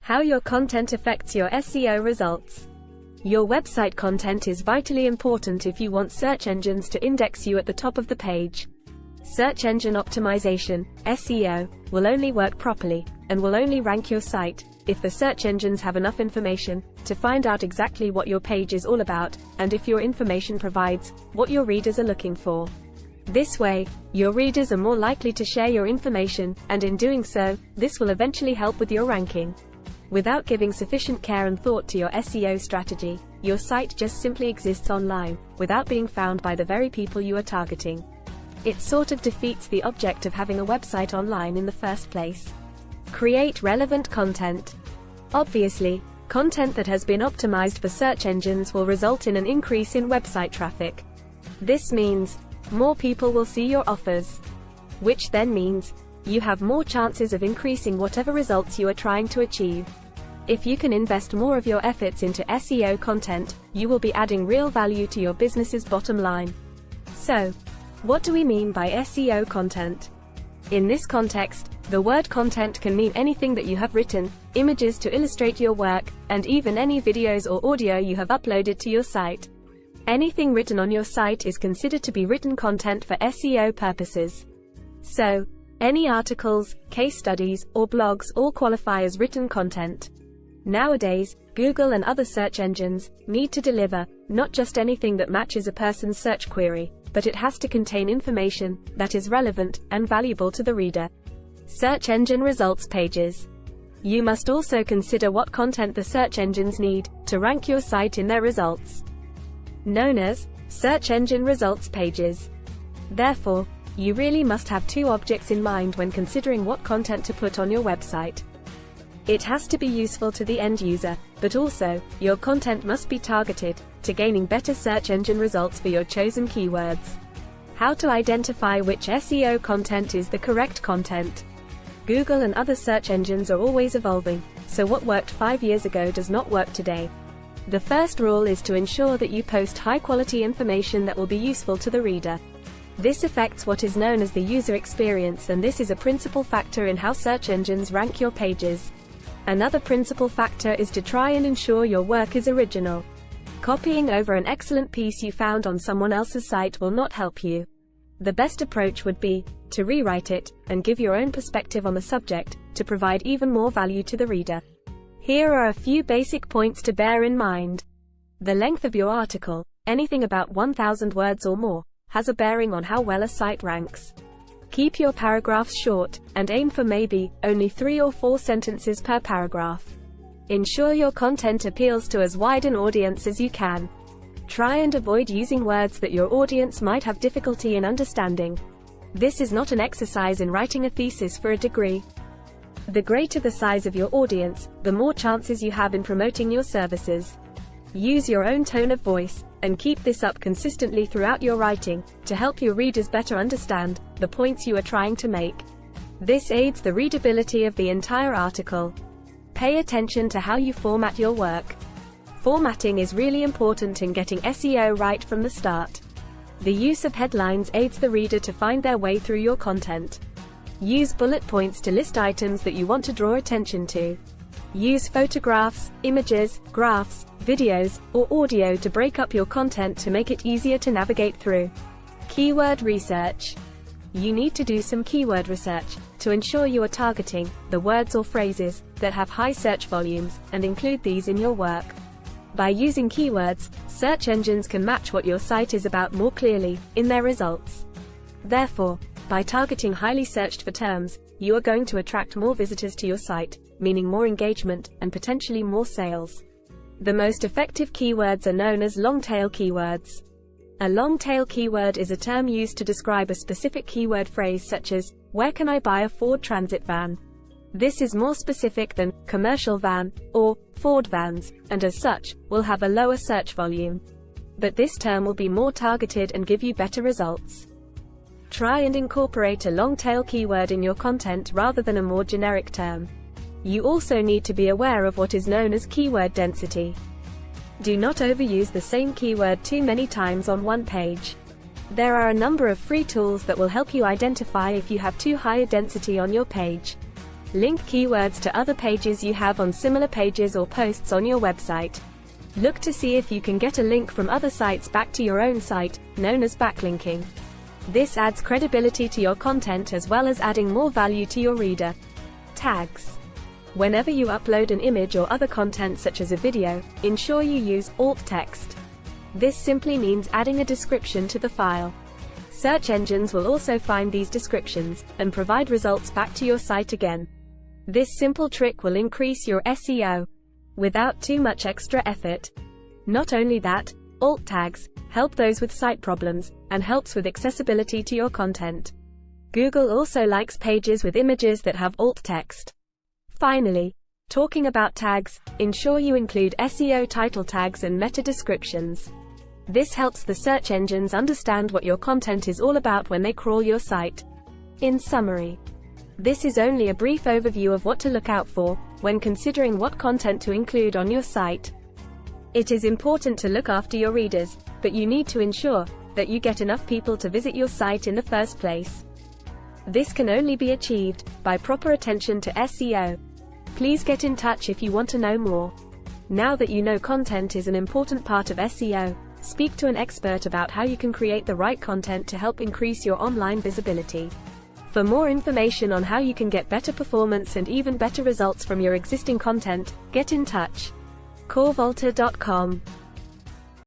How your content affects your SEO results. Your website content is vitally important if you want search engines to index you at the top of the page. Search engine optimization, SEO, will only work properly, and will only rank your site, if the search engines have enough information to find out exactly what your page is all about, and if your information provides what your readers are looking for. This way, your readers are more likely to share your information, and in doing so, this will eventually help with your ranking. Without giving sufficient care and thought to your SEO strategy, your site just simply exists online, without being found by the very people you are targeting. It sort of defeats the object of having a website online in the first place. Create relevant content. Obviously, content that has been optimized for search engines will result in an increase in website traffic. This means more people will see your offers, which then means you have more chances of increasing whatever results you are trying to achieve. If you can invest more of your efforts into SEO content, you will be adding real value to your business's bottom line. So, what do we mean by SEO content? In this context, the word content can mean anything that you have written, images to illustrate your work, and even any videos or audio you have uploaded to your site. Anything written on your site is considered to be written content for SEO purposes. So, any articles, case studies, or blogs all qualify as written content. Nowadays, Google and other search engines need to deliver not just anything that matches a person's search query, but it has to contain information that is relevant and valuable to the reader. Search engine results pages. You must also consider what content the search engines need to rank your site in their results, known as search engine results pages. Therefore, you really must have two objects in mind when considering what content to put on your website. It has to be useful to the end user, but also, your content must be targeted to gaining better search engine results for your chosen keywords. How to identify which SEO content is the correct content. Google and other search engines are always evolving, so what worked 5 years ago does not work today. The first rule is to ensure that you post high-quality information that will be useful to the reader. This affects what is known as the user experience, and this is a principal factor in how search engines rank your pages. Another principal factor is to try and ensure your work is original. Copying over an excellent piece you found on someone else's site will not help you. The best approach would be to rewrite it and give your own perspective on the subject to provide even more value to the reader. Here are a few basic points to bear in mind. The length of your article, anything about 1,000 words or more, has a bearing on how well a site ranks. Keep your paragraphs short, and aim for maybe only 3 or 4 sentences per paragraph. Ensure your content appeals to as wide an audience as you can. Try and avoid using words that your audience might have difficulty in understanding. This is not an exercise in writing a thesis for a degree. The greater the size of your audience, the more chances you have in promoting your services. Use your own tone of voice, and keep this up consistently throughout your writing, to help your readers better understand the points you are trying to make. This aids the readability of the entire article. Pay attention to how you format your work. Formatting is really important in getting SEO right from the start. The use of headlines aids the reader to find their way through your content. Use bullet points to list items that you want to draw attention to. Use photographs, images, graphs, videos, or audio to break up your content to make it easier to navigate through. Keyword research. You need to do some keyword research to ensure you are targeting the words or phrases that have high search volumes, and include these in your work. By using keywords, search engines can match what your site is about more clearly in their results. Therefore, by targeting highly searched for terms, you are going to attract more visitors to your site, meaning more engagement, and potentially more sales. The most effective keywords are known as long-tail keywords. A long-tail keyword is a term used to describe a specific keyword phrase such as, "Where can I buy a Ford Transit van?" This is more specific than "commercial van" or "Ford vans," and as such, will have a lower search volume. But this term will be more targeted and give you better results. Try and incorporate a long-tail keyword in your content rather than a more generic term. You also need to be aware of what is known as keyword density. Do not overuse the same keyword too many times on one page. There are a number of free tools that will help you identify if you have too high a density on your page. Link keywords to other pages you have on similar pages or posts on your website. Look to see if you can get a link from other sites back to your own site, known as backlinking. This adds credibility to your content as well as adding more value to your reader. Tags. Whenever you upload an image or other content such as a video, ensure you use alt text. This simply means adding a description to the file. Search engines will also find these descriptions and provide results back to your site again. This simple trick will increase your SEO without too much extra effort. Not only that, alt tags help those with site problems and helps with accessibility to your content. Google also likes pages with images that have alt text. Finally, talking about tags, ensure you include SEO title tags and meta descriptions. This helps the search engines understand what your content is all about when they crawl your site. In summary, this is only a brief overview of what to look out for when considering what content to include on your site. It is important to look after your readers, but you need to ensure that you get enough people to visit your site in the first place. This can only be achieved by proper attention to SEO. Please get in touch if you want to know more. Now that you know content is an important part of SEO, speak to an expert about how you can create the right content to help increase your online visibility. For more information on how you can get better performance and even better results from your existing content, get in touch. CoreVolta.com